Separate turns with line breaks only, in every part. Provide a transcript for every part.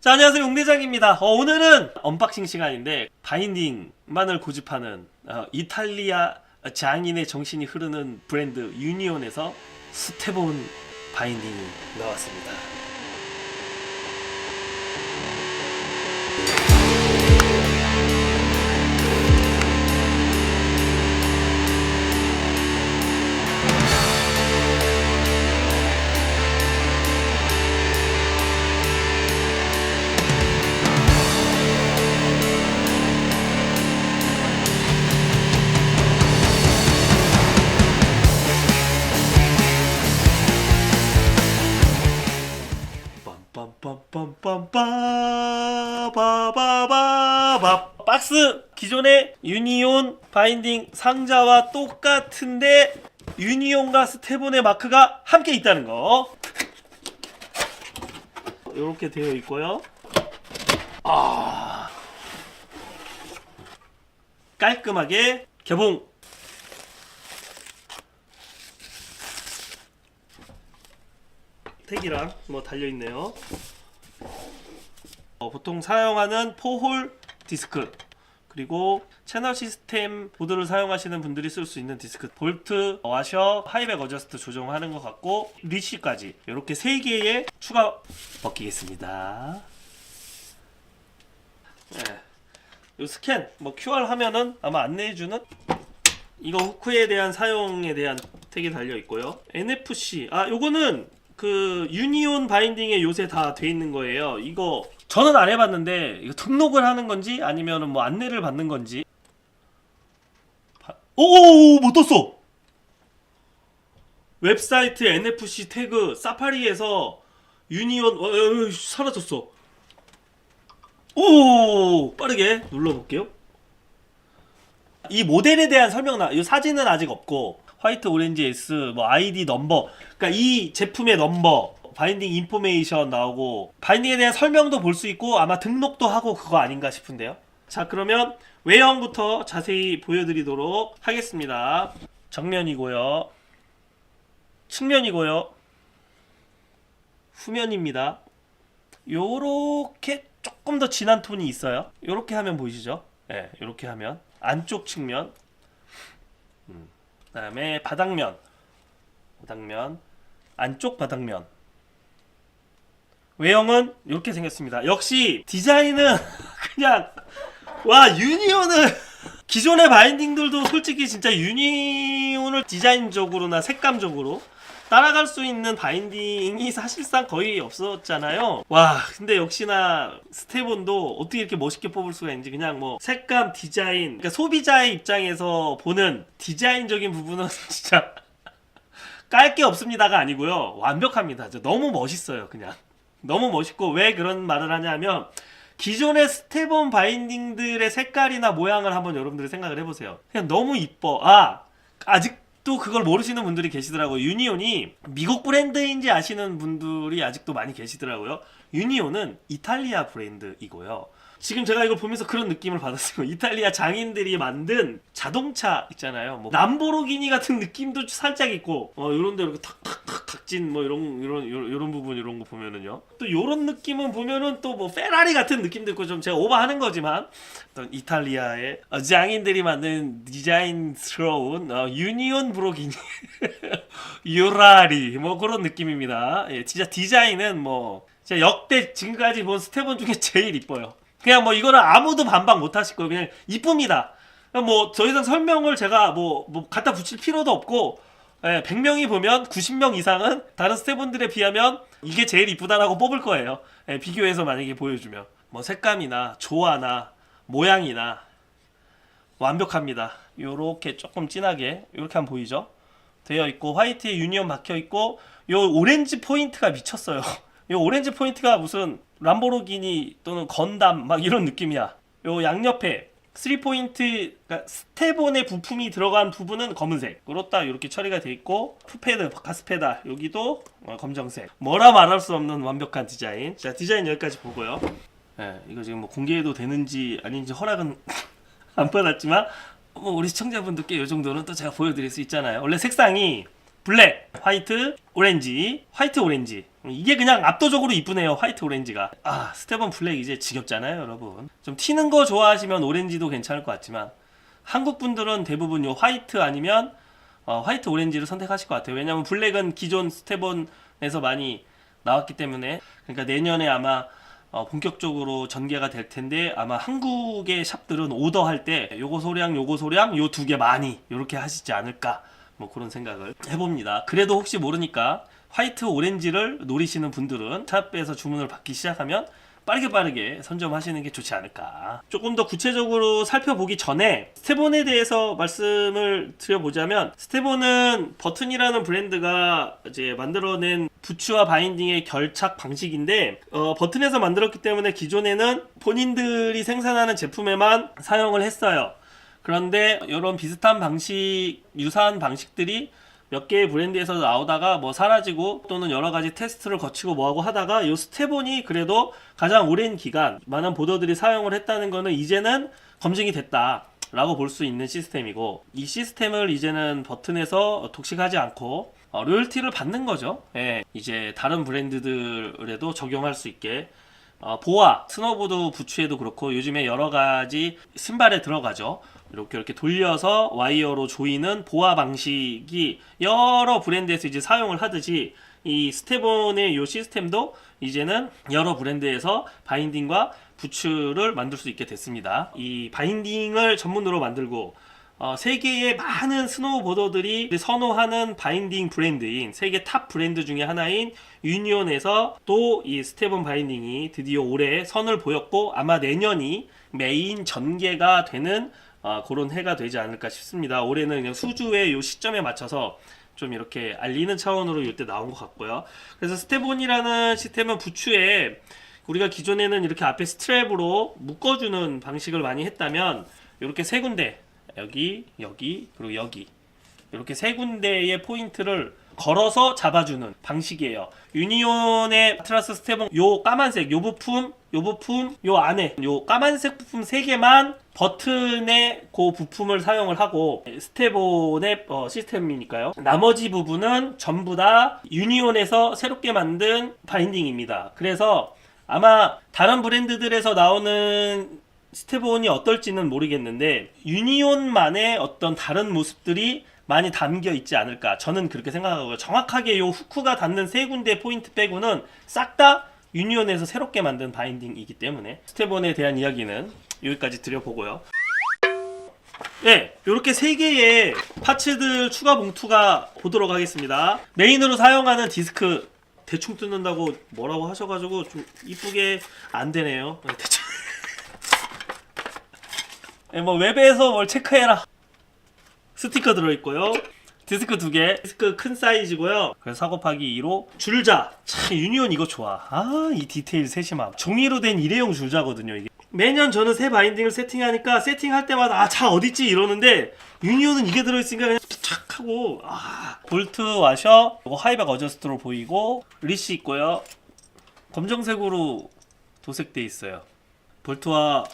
자, 안녕하세요. 용대장입니다. 오늘은 언박싱 시간인데 바인딩만을 고집하는 이탈리아 장인의 정신이 흐르는 브랜드 유니온에서 스테본 바인딩이 나왔습니다. 빰빰빰빰빰빠바바바바 박스 기존의 유니온 바인딩 상자와 똑같은데 유니온과 스테본의 마크가 함께 있다는 거. 이렇게 되어 있고요. 깔끔하게 개봉. 택이랑 뭐 달려있네요. 보통 사용하는 4홀 디스크, 그리고 채널 시스템 보드를 사용하시는 분들이 쓸 수 있는 디스크, 볼트, 와셔, 하이백 어저스트 조정하는 것 같고 리시까지 이렇게 3개의 추가 벗기겠습니다. 네. 요 스캔 뭐 QR 하면은 아마 안내해주는 이거 후크에 대한 사용에 대한 택이 달려 있고요. NFC 요거는 그 유니온 바인딩에 요새 다 돼 있는 거예요. 이거 저는 안 해봤는데 이거 등록을 하는 건지 아니면은 뭐 안내를 받는 건지. 오, 못 떴어. 웹사이트 NFC 태그 사파리에서 유니온 사라졌어. 오, 빠르게 눌러볼게요. 이 모델에 대한 설명 이 사진은 아직 없고 화이트 오렌지 S 뭐 아이디 넘버, 그러니까 이 제품의 넘버, 바인딩 인포메이션 나오고 바인딩에 대한 설명도 볼 수 있고 아마 등록도 하고 그거 아닌가 싶은데요. 자, 그러면 외형부터 자세히 보여드리도록 하겠습니다. 정면이고요, 측면이고요, 후면입니다. 요렇게 조금 더 진한 톤이 있어요. 요렇게 하면 보이시죠? 네, 요렇게 하면 안쪽 측면, 그 다음에 바닥면, 안쪽 바닥면. 외형은 이렇게 생겼습니다. 역시 디자인은 그냥 유니온을 기존의 바인딩들도 솔직히 진짜 유니온을 디자인적으로나 색감적으로 따라갈 수 있는 바인딩이 사실상 거의 없었잖아요. 근데 역시나 스테본도 어떻게 이렇게 멋있게 뽑을 수가 있는지, 그냥 뭐 색감, 디자인, 그러니까 소비자의 입장에서 보는 디자인적인 부분은 진짜 깔 게 없습니다가 아니고요, 완벽합니다. 너무 멋있어요. 그냥 너무 멋있고, 왜 그런 말을 하냐면 기존의 스테본 바인딩들의 색깔이나 모양을 한번 여러분들이 생각을 해보세요. 그냥 너무 이뻐. 아직도 그걸 모르시는 분들이 계시더라고요. 유니온이 미국 브랜드인지 아시는 분들이 아직도 많이 계시더라고요. 유니온은 이탈리아 브랜드이고요. 지금 제가 이걸 보면서 그런 느낌을 받았어요. 이탈리아 장인들이 만든 자동차 있잖아요. 뭐 람보르기니 같은 느낌도 살짝 있고, 요런데 이렇게 탁탁탁 각진 뭐 이런 부분, 이런 거 보면은요. 또 요런 느낌은 보면은 또 뭐 페라리 같은 느낌도 있고, 좀 제가 오버하는 거지만 어떤 이탈리아의 장인들이 만든 디자인스러운 유니온 브로기니 유라리 뭐 그런 느낌입니다. 예, 진짜 디자인은 뭐 진짜 역대 지금까지 본 스테본 중에 제일 이뻐요. 그냥 뭐 이거는 아무도 반박 못 하실 거예요. 그냥 이쁩니다. 뭐 더 이상 설명을 제가 뭐 갖다 붙일 필요도 없고, 100명이 보면 90명 이상은 다른 스테본들에 비하면 이게 제일 이쁘다라고 뽑을 거예요. 비교해서 만약에 보여주면 뭐 색감이나 조화나 모양이나 완벽합니다. 요렇게 조금 진하게 요렇게 하면 보이죠? 되어 있고, 화이트에 유니온 박혀 있고, 요 오렌지 포인트가 미쳤어요. 요 오렌지 포인트가 무슨 람보르기니 또는 건담 막 이런 느낌이야. 요 양옆에 3포인트, 그러니까 스테본의 부품이 들어간 부분은 검은색으로 딱 이렇게 처리가 돼 있고, 푸패드, 가스페달 여기도 검정색. 뭐라 말할 수 없는 완벽한 디자인. 자, 디자인 여기까지 보고요. 이거 지금 뭐 공개해도 되는지 아닌지 허락은 안 받았지만 뭐 우리 시청자분들께 이 정도는 또 제가 보여드릴 수 있잖아요. 원래 색상이 블랙, 화이트, 오렌지, 화이트, 오렌지 이게 그냥 압도적으로 이쁘네요. 화이트 오렌지가. 아, 스테본 블랙 이제 지겹잖아요, 여러분. 좀 튀는 거 좋아하시면 오렌지도 괜찮을 것 같지만 한국 분들은 대부분 요 화이트 아니면 화이트 오렌지를 선택하실 것 같아요. 왜냐면 블랙은 기존 스테본에서 많이 나왔기 때문에. 그러니까 내년에 아마 본격적으로 전개가 될 텐데 아마 한국의 샵들은 오더할 때 요거 소량 요거 소량 요 두 개 많이 요렇게 하시지 않을까, 뭐 그런 생각을 해봅니다. 그래도 혹시 모르니까 화이트 오렌지를 노리시는 분들은 샵에서 주문을 받기 시작하면 빠르게 선점하시는 게 좋지 않을까. 조금 더 구체적으로 살펴보기 전에 스테본에 대해서 말씀을 드려보자면, 스테본은 버튼이라는 브랜드가 이제 만들어낸 부츠와 바인딩의 결착 방식인데, 버튼에서 만들었기 때문에 기존에는 본인들이 생산하는 제품에만 사용을 했어요. 그런데 이런 비슷한 방식, 유사한 방식들이 몇 개의 브랜드에서 나오다가 뭐 사라지고 또는 여러 가지 테스트를 거치고 뭐하고 하다가 이 스테본이 그래도 가장 오랜 기간 많은 보더들이 사용을 했다는 거는 이제는 검증이 됐다 라고 볼 수 있는 시스템이고, 이 시스템을 이제는 버튼에서 독식하지 않고 로열티를 받는 거죠. 예, 이제 다른 브랜드들에도 적용할 수 있게 보아, 스노보드 부츠에도 그렇고 요즘에 여러 가지 신발에 들어가죠. 이렇게 돌려서 와이어로 조이는 보아 방식이 여러 브랜드에서 이제 사용을 하듯이, 이 스테본의 이 시스템도 이제는 여러 브랜드에서 바인딩과 부츠를 만들 수 있게 됐습니다. 이 바인딩을 전문으로 만들고 세계의 많은 스노우보더들이 선호하는 바인딩 브랜드인, 세계 탑 브랜드 중에 하나인 유니온에서 또 이 스테본 바인딩이 드디어 올해 선을 보였고 아마 내년이 메인 전개가 되는 그런 해가 되지 않을까 싶습니다. 올해는 그냥 수주의 요 시점에 맞춰서 좀 이렇게 알리는 차원으로 이때 나온 것 같고요. 그래서 스테본이라는 시스템은 부츠에 우리가 기존에는 이렇게 앞에 스트랩으로 묶어주는 방식을 많이 했다면, 이렇게 세 군데, 여기 그리고 여기, 이렇게 세 군데의 포인트를 걸어서 잡아주는 방식이에요. 유니온의 아트라스 스테본 요 까만색 요 부품 요 안에 요 까만색 부품 3개만 버튼의 그 부품을 사용을 하고, 스테본의 시스템이니까요. 나머지 부분은 전부 다 유니온에서 새롭게 만든 바인딩입니다. 그래서 아마 다른 브랜드들에서 나오는 스테본이 어떨지는 모르겠는데 유니온만의 어떤 다른 모습들이 많이 담겨 있지 않을까, 저는 그렇게 생각하고요. 정확하게 요 후크가 닿는 세 군데 포인트 빼고는 싹 다 유니온에서 새롭게 만든 바인딩이기 때문에 스테본에 대한 이야기는 여기까지 드려보고요. 네, 이렇게 세 개의 파츠들 추가 봉투가 보도록 하겠습니다. 메인으로 사용하는 디스크, 대충 뜯는다고 뭐라고 하셔가지고 좀 이쁘게 안 되네요. 대충. 네, 뭐 웹에서 뭘 체크해라. 스티커 들어있고요. 디스크 2개, 디스크 큰 사이즈고요. 그래서 4 곱하기 2로 줄자. 참 유니온 이거 좋아. 이 디테일 세심함. 종이로 된 일회용 줄자거든요 이게. 매년 저는 새 바인딩을 세팅하니까 세팅할 때마다 자 어딨지 이러는데, 유니온은 이게 들어있으니까 그냥 착 하고. 볼트 와셔, 이거 하이백 어저스트로 보이고, 리시 있고요. 검정색으로 도색돼 있어요. 볼트와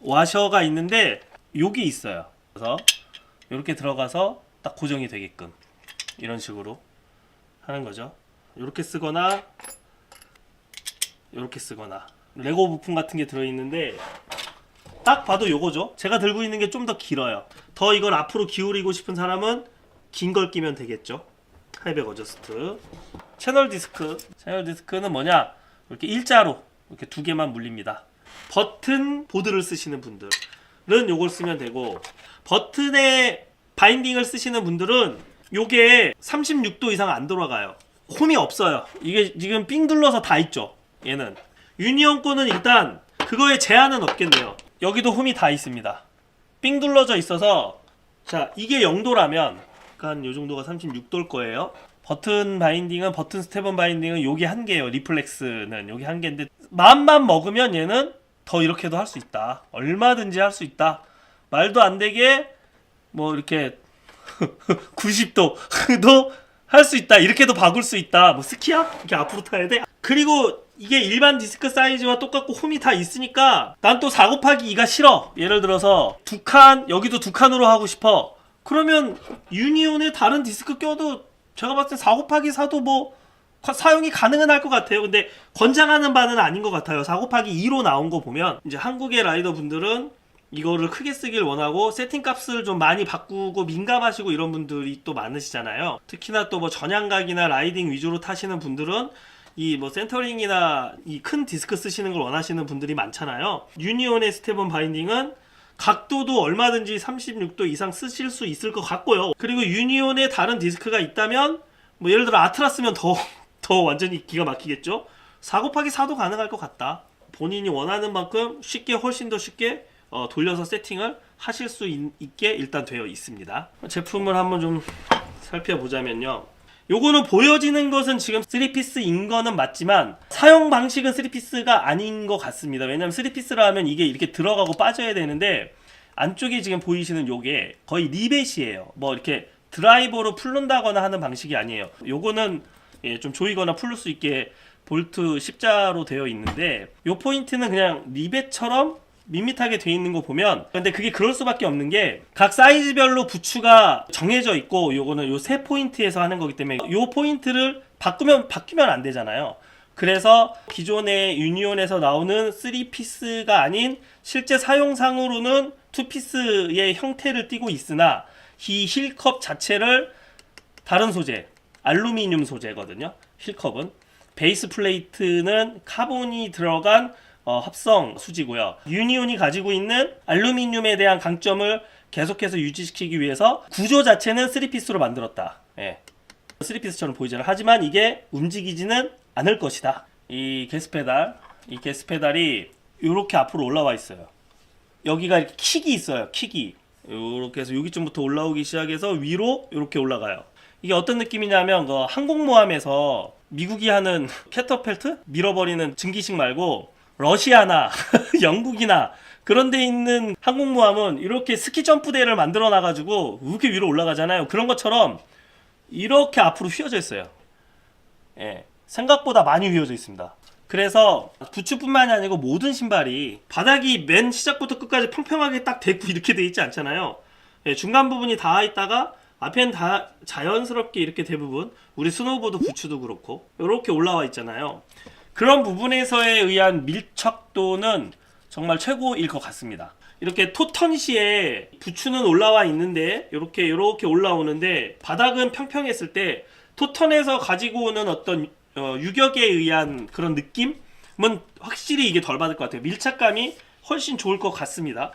와셔가 있는데 여기 있어요. 그래서 이렇게 들어가서 딱 고정이 되게끔 이런 식으로 하는 거죠. 이렇게 쓰거나 이렇게 쓰거나. 레고 부품 같은 게 들어있는데 딱 봐도 요거죠. 제가 들고 있는 게 좀 더 길어요. 더 이걸 앞으로 기울이고 싶은 사람은 긴 걸 끼면 되겠죠. 하이백 어저스트. 채널 디스크는 뭐냐, 이렇게 일자로 이렇게 2개만 물립니다. 버튼 보드를 쓰시는 분들은 요걸 쓰면 되고, 버튼에 바인딩을 쓰시는 분들은 요게 36도 이상 안 돌아가요. 홈이 없어요. 이게 지금 삥 둘러서 다 있죠. 얘는 유니온 거는 일단 그거에 제한은 없겠네요. 여기도 홈이 다 있습니다. 삥 둘러져 있어서, 자 이게 0도라면 한 요정도가 36도일 거예요. 버튼 바인딩은, 버튼 스테본 바인딩은 요게 한 개예요. 리플렉스는 요게 한 개인데, 마음만 먹으면 얘는 더 이렇게도 할 수 있다. 얼마든지 할 수 있다. 말도 안 되게 뭐 이렇게 90도도 할 수 있다. 이렇게도 바꿀 수 있다. 뭐 스키야? 이렇게 앞으로 타야 돼? 그리고 이게 일반 디스크 사이즈와 똑같고 홈이 다 있으니까 난 또 4 곱하기 2가 싫어. 예를 들어서 2칸, 여기도 2칸으로 하고 싶어. 그러면 유니온에 다른 디스크 껴도 제가 봤을 때 4 곱하기 4도 뭐 사용이 가능은 할 것 같아요. 근데 권장하는 바는 아닌 것 같아요. 4 곱하기 2로 나온 거 보면 이제 한국의 라이더 분들은 이거를 크게 쓰길 원하고 세팅 값을 좀 많이 바꾸고 민감하시고 이런 분들이 또 많으시잖아요. 특히나 또 뭐 전향각이나 라이딩 위주로 타시는 분들은 이 뭐 센터링이나 이 큰 디스크 쓰시는 걸 원하시는 분들이 많잖아요. 유니온의 스테본 바인딩은 각도도 얼마든지 36도 이상 쓰실 수 있을 것 같고요. 그리고 유니온에 다른 디스크가 있다면 뭐 예를 들어 아트라스면 더 완전히 기가 막히겠죠. 4 곱하기 4도 가능할 것 같다. 본인이 원하는 만큼 쉽게 훨씬 더 쉽게 돌려서 세팅을 하실 수 있게 일단 되어 있습니다. 제품을 한번 좀 살펴보자면요. 요거는 보여지는 것은 지금 3피스인 거는 맞지만 사용 방식은 3피스가 아닌 것 같습니다. 왜냐면 3피스라 하면 이게 이렇게 들어가고 빠져야 되는데 안쪽에 지금 보이시는 요게 거의 리벳이에요. 뭐 이렇게 드라이버로 풀른다거나 하는 방식이 아니에요. 요거는 좀 조이거나 풀릴 수 있게 볼트 십자로 되어 있는데 요 포인트는 그냥 리벳처럼 밋밋하게 되어 있는 거 보면 근데 그게 그럴 수밖에 없는 게 각 사이즈별로 부츠가 정해져 있고 요거는 요 세 포인트에서 하는 거기 때문에 요 포인트를 바뀌면 안 되잖아요. 그래서 기존의 유니온에서 나오는 3피스가 아닌 실제 사용상으로는 2피스의 형태를 띠고 있으나 이 힐컵 자체를 다른 소재 알루미늄 소재거든요. 힐컵은 베이스 플레이트는 카본이 들어간 합성 수지고요. 유니온이 가지고 있는 알루미늄에 대한 강점을 계속해서 유지시키기 위해서 구조 자체는 3피스로 만들었다. 3피스처럼 보이잖아요. 하지만 이게 움직이지는 않을 것이다. 이 게스 페달이 이렇게 앞으로 올라와 있어요. 여기가 이렇게 킥이 있어요. 킥이 이렇게 해서 여기쯤부터 올라오기 시작해서 위로 이렇게 올라가요. 이게 어떤 느낌이냐면 그 항공모함에서 미국이 하는 캐터펠트 밀어버리는 증기식 말고 러시아나 영국이나 그런 데 있는 항공모함은 이렇게 스키 점프대를 만들어 놔가지고 이렇게 위로 올라가잖아요. 그런 것처럼 이렇게 앞으로 휘어져 있어요. 생각보다 많이 휘어져 있습니다. 그래서 부츠뿐만이 아니고 모든 신발이 바닥이 맨 시작부터 끝까지 평평하게 딱 되고 이렇게 돼 있지 않잖아요. 중간 부분이 닿아 있다가 앞에는 다 자연스럽게 이렇게 대부분 우리 스노우보드 부츠도 그렇고 이렇게 올라와 있잖아요. 그런 부분에서에 의한 밀착도는 정말 최고일 것 같습니다. 이렇게 토턴 시에 부츠는 올라와 있는데 이렇게 올라오는데 바닥은 평평했을 때 토턴에서 가지고 오는 어떤 유격에 의한 그런 느낌은 확실히 이게 덜 받을 것 같아요. 밀착감이 훨씬 좋을 것 같습니다.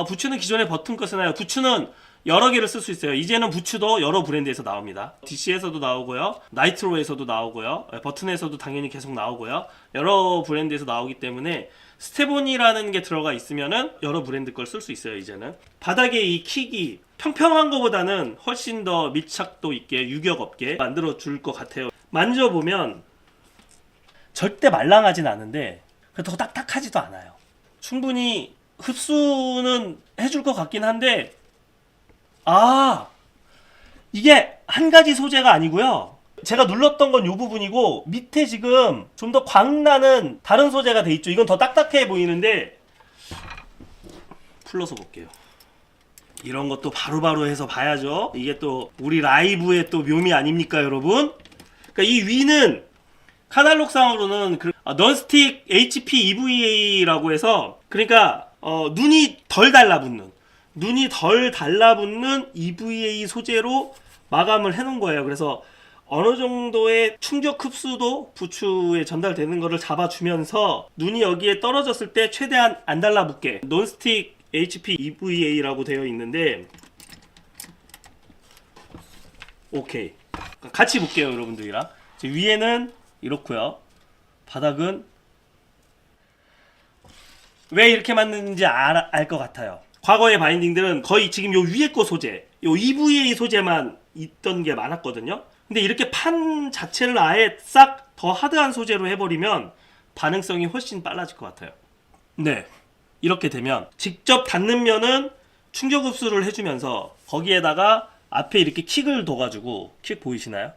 부츠는 기존에 버튼 거 쓰나요? 부츠는 여러 개를 쓸 수 있어요. 이제는 부츠도 여러 브랜드에서 나옵니다. DC에서도 나오고요, 나이트로에서도 나오고요, 버튼에서도 당연히 계속 나오고요. 여러 브랜드에서 나오기 때문에 스테본이라는 게 들어가 있으면은 여러 브랜드 걸 쓸 수 있어요. 이제는 바닥에 이 킥이 평평한 것보다는 훨씬 더 밀착도 있게 유격 없게 만들어 줄 것 같아요. 만져보면 절대 말랑하진 않은데 그렇다고 딱딱하지도 않아요. 충분히 흡수는 해줄 것 같긴 한데 이게 한 가지 소재가 아니고요. 제가 눌렀던 건 이 부분이고 밑에 지금 좀 더 광나는 다른 소재가 돼 있죠. 이건 더 딱딱해 보이는데 풀러서 볼게요. 이런 것도 바로바로 해서 봐야죠. 이게 또 우리 라이브의 또 묘미 아닙니까, 여러분? 그러니까 이 위는 카탈로그상으로는 넌스틱 HP EVA라고 해서 그러니까 눈이 덜 달라붙는 EVA 소재로 마감을 해놓은 거예요. 그래서 어느 정도의 충격 흡수도 부츠에 전달되는 거를 잡아주면서 눈이 여기에 떨어졌을 때 최대한 안 달라붙게 논스틱 HP EVA라고 되어 있는데 오케이 같이 볼게요 여러분들이랑. 위에는 이렇고요, 바닥은 왜 이렇게 만드는지 알 것 같아요. 과거의 바인딩들은 거의 지금 요 위에 거 소재, 요 EVA 소재만 있던 게 많았거든요. 근데 이렇게 판 자체를 아예 싹 더 하드한 소재로 해버리면 반응성이 훨씬 빨라질 것 같아요. 네, 이렇게 되면 직접 닿는 면은 충격 흡수를 해주면서 거기에다가 앞에 이렇게 킥을 둬가지고, 킥 보이시나요?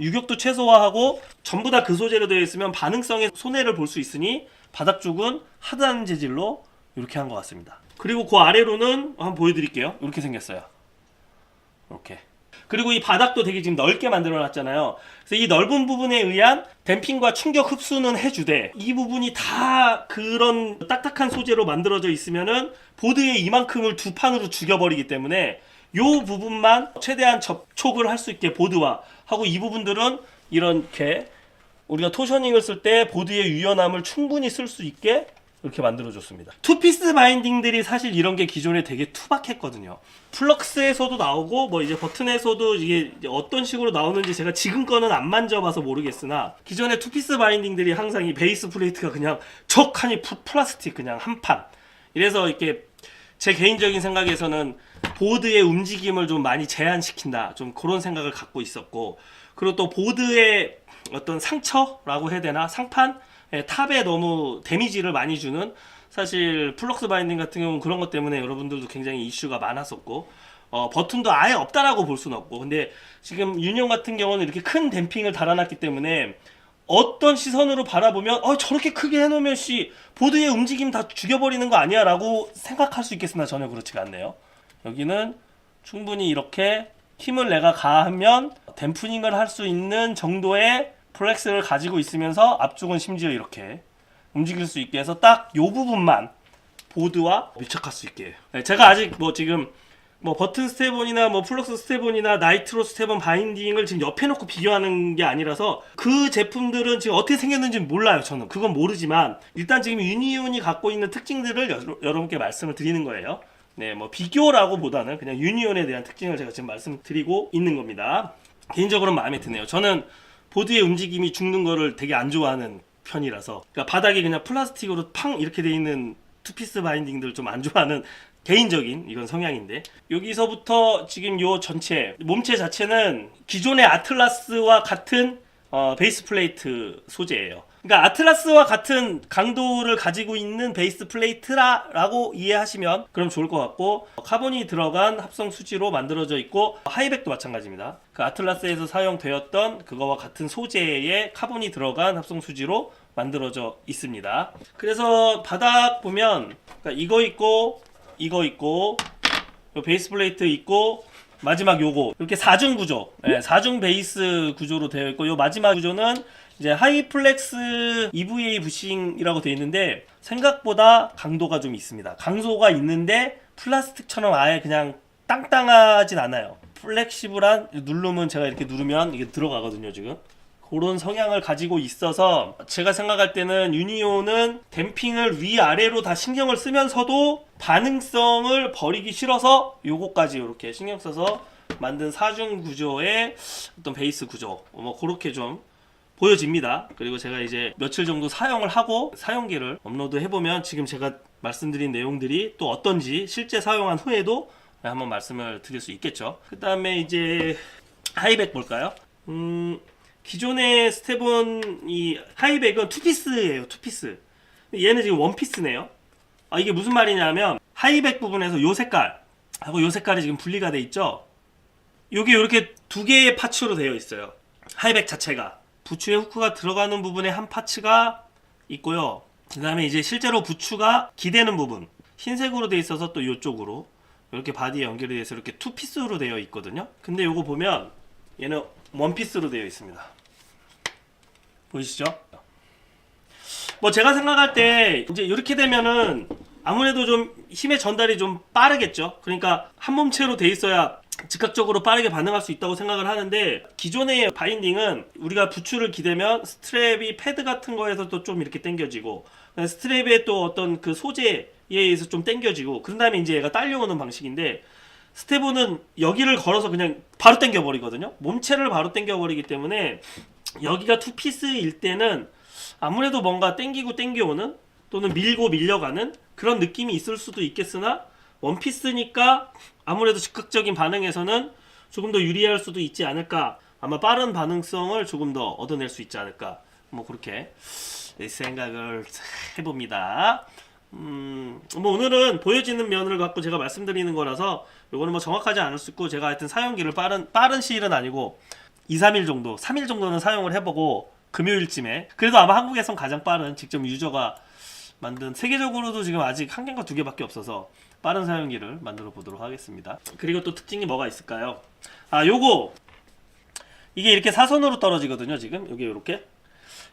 유격도 최소화하고 전부 다 그 소재로 되어 있으면 반응성에 손해를 볼 수 있으니 바닥 쪽은 하드한 재질로 이렇게 한 것 같습니다. 그리고 그 아래로는 한번 보여드릴게요. 이렇게 생겼어요. 이렇게 그리고 이 바닥도 되게 지금 넓게 만들어 놨잖아요. 그래서 이 넓은 부분에 의한 댐핑과 충격 흡수는 해주되 이 부분이 다 그런 딱딱한 소재로 만들어져 있으면은 보드의 이만큼을 두 판으로 죽여버리기 때문에 요 부분만 최대한 접촉을 할 수 있게 보드와 하고 이 부분들은 이렇게 우리가 토셔닝을 쓸 때 보드의 유연함을 충분히 쓸 수 있게 이렇게 만들어줬습니다. 투피스 바인딩들이 사실 이런 게 기존에 되게 투박했거든요. 플럭스에서도 나오고 뭐 이제 버튼에서도 이게 어떤 식으로 나오는지 제가 지금 거는 안 만져봐서 모르겠으나 기존의 투피스 바인딩들이 항상 이 베이스 플레이트가 그냥 척하니 플라스틱 그냥 한 판. 이래서 이렇게 제 개인적인 생각에서는 보드의 움직임을 좀 많이 제한시킨다. 좀 그런 생각을 갖고 있었고 그리고 또 보드의 어떤 상처라고 해야 되나 상판? 탑에 너무 데미지를 많이 주는 사실 플럭스 바인딩 같은 경우는 그런 것 때문에 여러분들도 굉장히 이슈가 많았었고 버튼도 아예 없다라고 볼 수는 없고 근데 지금 유니온 같은 경우는 이렇게 큰 댐핑을 달아놨기 때문에 어떤 시선으로 바라보면 저렇게 크게 해놓으면 보드의 움직임 다 죽여버리는 거 아니야 라고 생각할 수 있겠으나 전혀 그렇지가 않네요. 여기는 충분히 이렇게 힘을 내가 가하면 댐프닝을 할 수 있는 정도의 플렉스를 가지고 있으면서 앞쪽은 심지어 이렇게 움직일 수 있게 해서 딱 요 부분만 보드와 밀착할 수 있게 해요. 제가 아직 뭐 지금 뭐 버튼 스텝온이나 뭐 플럭스 스텝온이나 나이트로 스텝온 바인딩을 지금 옆에 놓고 비교하는 게 아니라서 그 제품들은 지금 어떻게 생겼는지 몰라요. 저는 그건 모르지만 일단 지금 유니온이 갖고 있는 특징들을 여러분께 말씀을 드리는 거예요. 네, 뭐 비교라고 보다는 그냥 유니온에 대한 특징을 제가 지금 말씀드리고 있는 겁니다. 개인적으로는 마음에 드네요. 저는 보드의 움직임이 죽는 거를 되게 안 좋아하는 편이라서 그러니까 바닥에 그냥 플라스틱으로 팡 이렇게 돼 있는 투피스 바인딩들 좀 안 좋아하는 개인적인 이건 성향인데 여기서부터 지금 요 전체 몸체 자체는 기존의 아틀라스와 같은 베이스 플레이트 소재예요. 그러니까 아틀라스와 같은 강도를 가지고 있는 베이스 플레이트라고 이해하시면 그럼 좋을 것 같고 카본이 들어간 합성 수지로 만들어져 있고 하이백도 마찬가지입니다. 그 아틀라스에서 사용되었던 그거와 같은 소재의 카본이 들어간 합성 수지로 만들어져 있습니다. 그래서 바닥 보면 그러니까 이거 있고 요 베이스 플레이트 있고 마지막 요거 이렇게 4중 구조 4중 베이스 구조로 되어 있고 요 마지막 구조는 이제 하이플렉스 EVA 부싱이라고 되어 있는데 생각보다 강도가 좀 있습니다. 강도가 있는데 플라스틱처럼 아예 그냥 땅땅하진 않아요. 플렉시블한 누르면 제가 이렇게 누르면 이게 들어가거든요. 지금 그런 성향을 가지고 있어서 제가 생각할 때는 유니온은 댐핑을 위아래로 다 신경을 쓰면서도 반응성을 버리기 싫어서 요거까지 이렇게 신경 써서 만든 4중 구조의 어떤 베이스 구조 뭐 그렇게 좀 보여집니다. 그리고 제가 이제 며칠 정도 사용을 하고 사용기를 업로드 해보면 지금 제가 말씀드린 내용들이 또 어떤지 실제 사용한 후에도 한번 말씀을 드릴 수 있겠죠. 그 다음에 이제 하이백 볼까요? 기존의 스텝온 이 하이백은 투피스예요. 투피스. 얘는 지금 원피스네요. 이게 무슨 말이냐면 하이백 부분에서 요 색깔 하고 요 색깔이 지금 분리가 돼 있죠. 요게 이렇게 두 개의 파츠로 되어 있어요. 하이백 자체가 부츠에 후크가 들어가는 부분에 한 파츠가 있고요. 그 다음에 이제 실제로 부츠가 기대는 부분 흰색으로 되어 있어서 또 이쪽으로 이렇게 바디에 연결이 돼서 이렇게 투피스로 되어 있거든요. 근데 요거 보면 얘는 원피스로 되어 있습니다. 보이시죠? 뭐 제가 생각할 때 이제 이렇게 되면은 아무래도 좀 힘의 전달이 좀 빠르겠죠. 그러니까 한 몸체로 돼 있어야 즉각적으로 빠르게 반응할 수 있다고 생각을 하는데 기존의 바인딩은 우리가 부츠를 기대면 스트랩이 패드 같은 거에서도 좀 이렇게 당겨지고 스트랩의 또 어떤 그 소재에 의해서 좀 당겨지고 그런 다음에 이제 얘가 딸려오는 방식인데 스테보는 여기를 걸어서 그냥 바로 당겨버리거든요. 몸체를 바로 당겨버리기 때문에 여기가 투피스일 때는 아무래도 뭔가 당기고 당겨오는 또는 밀고 밀려가는 그런 느낌이 있을 수도 있겠으나 원피스니까 아무래도 즉각적인 반응에서는 조금 더 유리할 수도 있지 않을까. 아마 빠른 반응성을 조금 더 얻어낼 수 있지 않을까. 뭐 그렇게 생각을 해봅니다. 뭐 오늘은 보여지는 면을 갖고 제가 말씀드리는 거라서 요거는 뭐 정확하지 않을 수 있고 제가 하여튼 사용기를 빠른 시일은 아니고 2, 3일 정도 3일 정도는 사용을 해보고 금요일쯤에 그래도 아마 한국에선 가장 빠른 직접 유저가 만든, 세계적으로도 지금 아직 한 개인가 두 개밖에 없어서 빠른 사용기를 만들어 보도록 하겠습니다. 그리고 또 특징이 뭐가 있을까요? 요거 이게 이렇게 사선으로 떨어지거든요. 지금 여기 이렇게,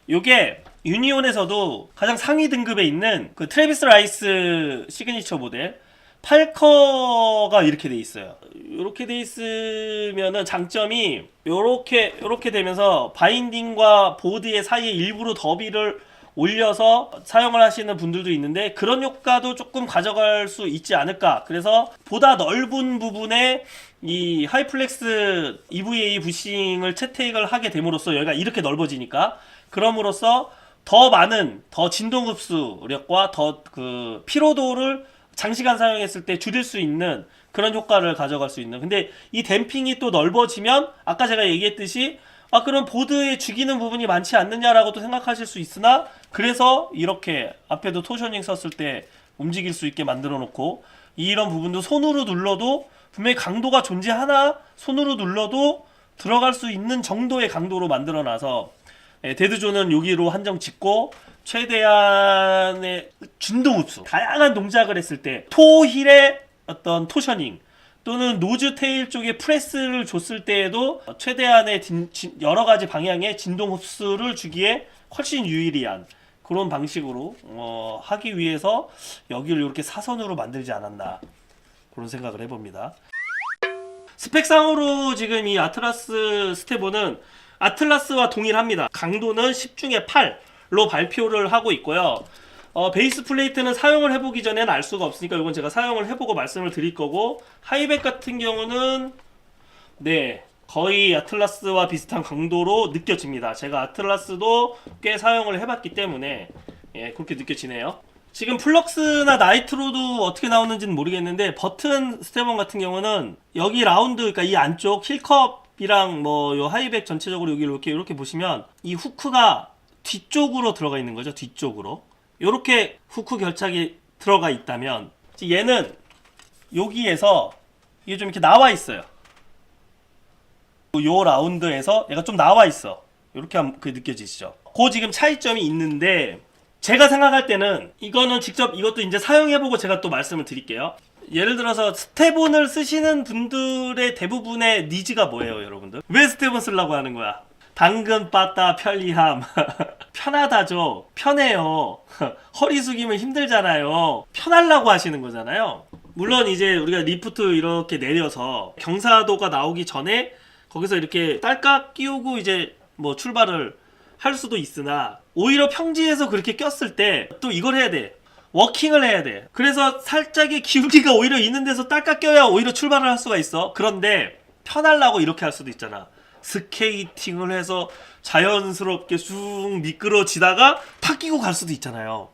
요게 유니온에서도 가장 상위 등급에 있는 그 트래비스 라이스 시그니처 모델 팔커가 이렇게 돼 있어요. 이렇게 돼 있으면은 장점이 요렇게 되면서 바인딩과 보드의 사이에 일부러 더비를 올려서 사용을 하시는 분들도 있는데, 그런 효과도 조금 가져갈 수 있지 않을까. 그래서 보다 넓은 부분에 이 하이플렉스 EVA 부싱을 채택을 하게 됨으로써 여기가 이렇게 넓어지니까, 그럼으로써 더 많은, 더 진동 흡수력과 더 그 피로도를 장시간 사용했을 때 줄일 수 있는 그런 효과를 가져갈 수 있는. 근데 이 댐핑이 또 넓어지면 아까 제가 얘기했듯이 그럼 보드에 죽이는 부분이 많지 않느냐라고도 생각하실 수 있으나, 그래서 이렇게 앞에도 토셔닝 썼을 때 움직일 수 있게 만들어 놓고, 이런 부분도 손으로 눌러도 분명히 강도가 존재하나 손으로 눌러도 들어갈 수 있는 정도의 강도로 만들어 놔서 데드존은 여기로 한정 짓고, 최대한의 진동 흡수, 다양한 동작을 했을 때 토힐의 어떤 토셔닝 또는 노즈 테일 쪽에 프레스를 줬을 때에도 최대한의 여러가지 방향의 진동 흡수를 주기에 훨씬 유리한 그런 방식으로 하기 위해서 여기를 이렇게 사선으로 만들지 않았나, 그런 생각을 해봅니다. 스펙상으로 지금 이 아틀라스 스테보는 아틀라스와 동일합니다. 강도는 10중에 8로 발표를 하고 있고요. 베이스 플레이트는 사용을 해보기 전에는 알 수가 없으니까 이건 제가 사용을 해보고 말씀을 드릴 거고, 하이백 같은 경우는 거의 아틀라스와 비슷한 강도로 느껴집니다. 제가 아틀라스도 꽤 사용을 해봤기 때문에 그렇게 느껴지네요. 지금 플럭스나 나이트로도 어떻게 나오는지는 모르겠는데, 버튼 스테본 같은 경우는 여기 라운드, 그러니까 이 안쪽 힐컵이랑 뭐 요 하이백 전체적으로 여기 이렇게 보시면 이 후크가 뒤쪽으로 들어가 있는 거죠. 뒤쪽으로 요렇게 후크 결착이 들어가 있다면, 얘는 여기에서 이게 좀 이렇게 나와 있어요. 요 라운드에서 얘가 좀 나와 있어. 요렇게 느껴지시죠? 그 지금 차이점이 있는데, 제가 생각할 때는 이거는 직접 이것도 이제 사용해보고 제가 또 말씀을 드릴게요. 예를 들어서 스테본을 쓰시는 분들의 대부분의 니즈가 뭐예요, 여러분들? 왜 스테본 쓰려고 하는 거야? 당근 빠따 편리함 편하다죠. 편해요. 허리 숙이면 힘들잖아요. 편하려고 하시는 거잖아요. 물론 이제 우리가 리프트 이렇게 내려서 경사도가 나오기 전에 거기서 이렇게 딸깍 끼우고 이제 뭐 출발을 할 수도 있으나, 오히려 평지에서 그렇게 꼈을 때 또 이걸 해야 돼. 워킹을 해야 돼. 그래서 살짝의 기울기가 오히려 있는 데서 딸깍 껴야 오히려 출발을 할 수가 있어. 그런데 편하려고 이렇게 할 수도 있잖아. 스케이팅을 해서 자연스럽게 쑥 미끄러지다가 탁 끼고 갈 수도 있잖아요.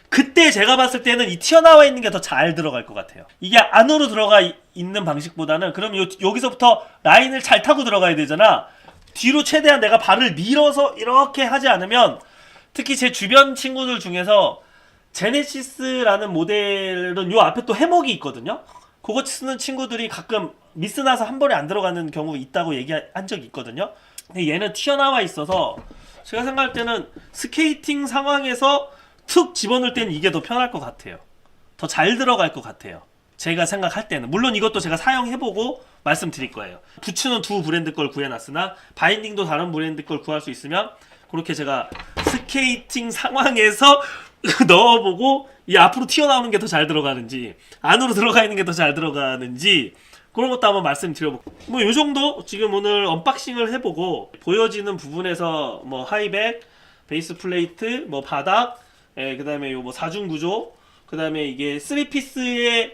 그때 제가 봤을 때는 이 튀어나와 있는 게 더 잘 들어갈 것 같아요. 이게 안으로 들어가 있는 방식보다는, 그럼 여기서부터 라인을 잘 타고 들어가야 되잖아. 뒤로 최대한 내가 발을 밀어서 이렇게 하지 않으면, 특히 제 주변 친구들 중에서 제네시스라는 모델은 요 앞에 또 해먹이 있거든요. 그거 쓰는 친구들이 가끔 미스나서 한 번에 안 들어가는 경우 있다고 얘기한 적이 있거든요. 근데 얘는 튀어나와 있어서 제가 생각할 때는 스케이팅 상황에서 툭 집어넣을 때는 이게 더 편할 것 같아요. 더 잘 들어갈 것 같아요. 제가 생각할 때는. 물론 이것도 제가 사용해보고 말씀드릴 거예요. 부츠는 두 브랜드 걸 구해놨으나 바인딩도 다른 브랜드 걸 구할 수 있으면 그렇게 제가 스케이팅 상황에서 넣어보고 이 앞으로 튀어나오는 게 더 잘 들어가는지 안으로 들어가 있는 게 더 잘 들어가는지 그런 것도 한번 말씀드려볼게요. 뭐 요정도 지금 오늘 언박싱을 해보고, 보여지는 부분에서 뭐 하이백, 베이스 플레이트, 뭐 바닥, 그 다음에 요 뭐 4중 구조, 그 다음에 이게 3피스의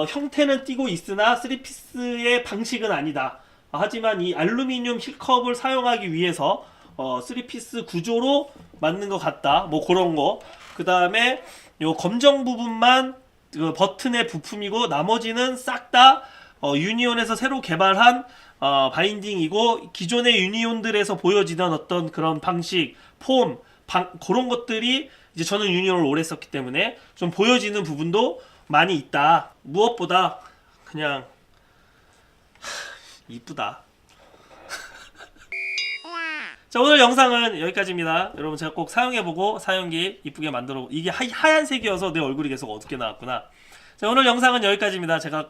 형태는 띄고 있으나 3피스의 방식은 아니다. 하지만 이 알루미늄 힐컵을 사용하기 위해서 3피스 구조로 맞는 것 같다. 뭐 그런 거. 그 다음에 요 검정 부분만 그 버튼의 부품이고, 나머지는 싹 다 유니온에서 새로 개발한 바인딩이고, 기존의 유니온들에서 보여지던 어떤 그런 방식, 폼, 그런 것들이 이제 저는 유니온을 오래 썼기 때문에 좀 보여지는 부분도 많이 있다. 무엇보다 그냥 이쁘다. 자, 오늘 영상은 여기까지입니다. 여러분 제가 꼭 사용해보고 사용기 이쁘게 만들어, 이게 하얀색이어서 내 얼굴이 계속 어둡게 나왔구나. 자, 오늘 영상은 여기까지입니다. 제가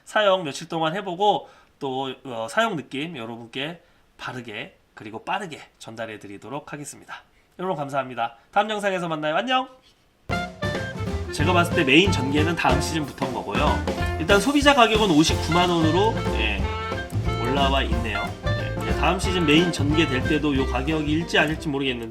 사용 며칠 동안 해보고 또 사용 느낌 여러분께 바르게 그리고 빠르게 전달해 드리도록 하겠습니다. 여러분 감사합니다. 다음 영상에서 만나요. 안녕. 제가 봤을 때 메인 전개는 다음 시즌부터인 거고요. 일단 소비자 가격은 59만원으로 올라와 있네요. 이제 다음 시즌 메인 전개될 때도 이 가격이 일지 아닐지 모르겠는데